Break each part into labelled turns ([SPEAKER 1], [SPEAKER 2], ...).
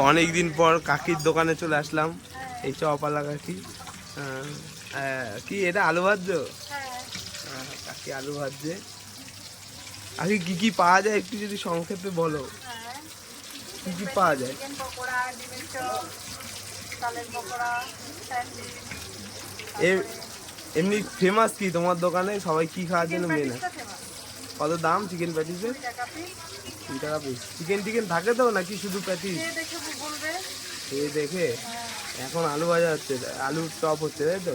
[SPEAKER 1] অনেকদিন পর কাকির দোকানে চলে আসলাম। এই চপালা কাকি। কি এটা আলু ভাজছো? কাকি আলু ভাজছে। আগে কি কি পাওয়া যায় একটু যদি সংক্ষেপে বলো। কি কি পাওয়া যায়? এমনি ফেমাস কি তোমার দোকানে? সবাই কি খাওয়ার জন্য মেন? কত দাম চিকেন প্যাটিসের? 2 টাকা পিস। চিকেন থাকে তো নাকি শুধু প্যাটিস? এই দেখে এখন আলু ভাজা হচ্ছে, আলুর চপ হচ্ছে, তাই তো?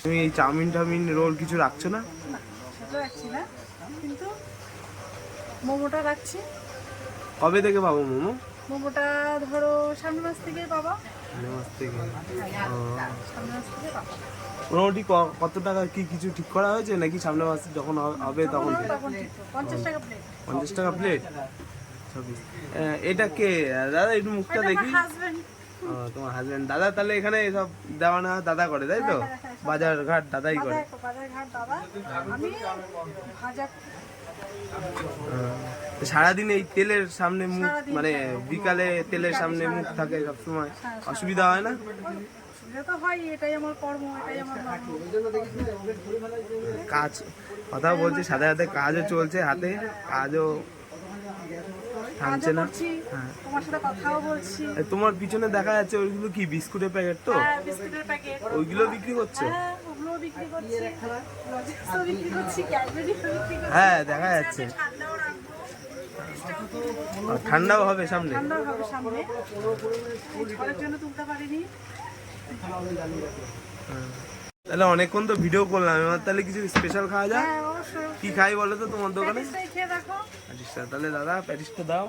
[SPEAKER 1] তুমি এই চাউমিন টাউমিন রোল কিছু রাখছো না?
[SPEAKER 2] কিন্তু মোমোটা রাখছি।
[SPEAKER 1] কবে থেকে পাবো মোমো?
[SPEAKER 2] মোমোটা ধরো সামনের মাস থেকে পাবা।
[SPEAKER 1] মোটামুটি কত টাকা কি কিছু ঠিক করা হয়েছে নাকি সামনের মাসে যখন হবে তখন? 50 টাকা প্লেট। এটা কে দাদা? একটু মুখটা দেখি। তোমার হাজবেন্ড। দাদা তাহলে এখানে সব দেওয়া না দাদা করে, তাই তো? বাজার ঘাট দাদাই করে। সারাদিন এই তেলের সামনে মুখ, মানে বিকালে তেলের সামনে মুখ থাকে সবসময়, অসুবিধা হয় না? কাজ কথা বলছি, সাথে সাথে কাজও চলছে, হাতে কাজও থামছে না। তোমার পিছনে দেখা যাচ্ছে ওইগুলো কি বিস্কুটের প্যাকেট? তো ওইগুলো বিক্রি করছো? হ্যাঁ দেখা যাচ্ছে। ঠান্ডাও হবে সামনে। তাহলে অনেকক্ষণ তো ভিডিও করলাম, এবার তাহলে কিছু স্পেশাল খাওয়া যায়। কি খাই বলো তো তোমার দোকানে? প্যাটিসটা। তাহলে দাদা প্যাটিসটা দাও,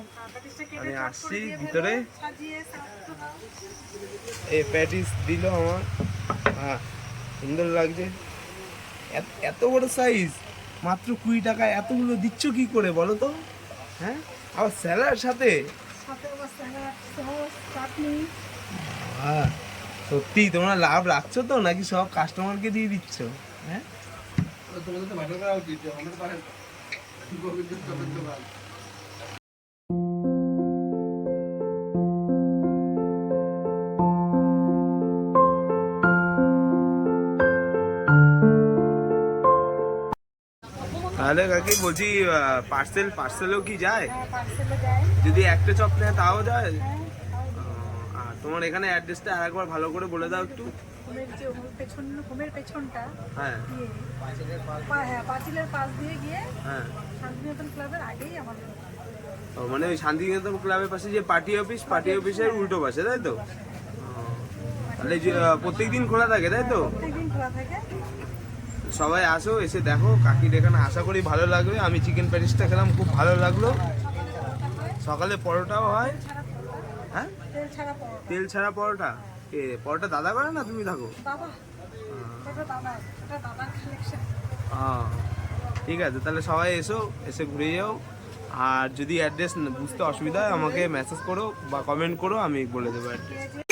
[SPEAKER 1] আমি আসছি ভিতরে। এই প্যাটিস দিল আমার। হ্যাঁ সুন্দর লাগছে। এত বড় সাইজ, মাত্র 20 টাকায় এতগুলো দিচ্ছ কি করে বলো তো? হ্যাঁ, আবার স্যালাড সাথে। সত্যি তোমরা লাভ রাখছো তো নাকি সব কাস্টমারকে দিয়ে দিচ্ছ? হ্যাঁ তাহলে কাকি বলছি, পার্সেলও কি যায়? যদি একটা চপ নেয় তাও যায়? আর তোমার এখানে অ্যাড্রেসটা আরেকবার ভালো করে বলে দাও একটু। হ্যাঁ
[SPEAKER 2] পাঁচিলের পাশ দিয়ে গিয়ে
[SPEAKER 1] হ্যাঁ,
[SPEAKER 2] শান্তিনিকেতন ক্লাবের আগেই আমাদের।
[SPEAKER 1] মানে ওই শান্তিনিকেতন ক্লাবের পাশে যে পার্টি অফিসের উল্টো পাশে, তাই তো? তাহলে প্রত্যেকদিন খোলা থাকে, তাই তো?
[SPEAKER 2] প্রত্যেকদিন খোলা থাকে।
[SPEAKER 1] সবাই আসো, এসে দেখো কাকির এখানে, আশা করি ভালো লাগবে। আমি চিকেন প্যাটিসটা খেলাম, খুব ভালো লাগলো। সকালে পরোটাও হয়। হ্যাঁ তেল ছাড়া পরোটা। পরোটা দাদা করে না তুমি থাকো? ঠিক আছে, তাহলে সবাই এসে ঘুরে যাও। আর যদি অ্যাড্রেস বুঝতে অসুবিধা হয় আমাকে মেসেজ করো বা কমেন্ট করো, আমি বলে দেবো অ্যাড্রেস।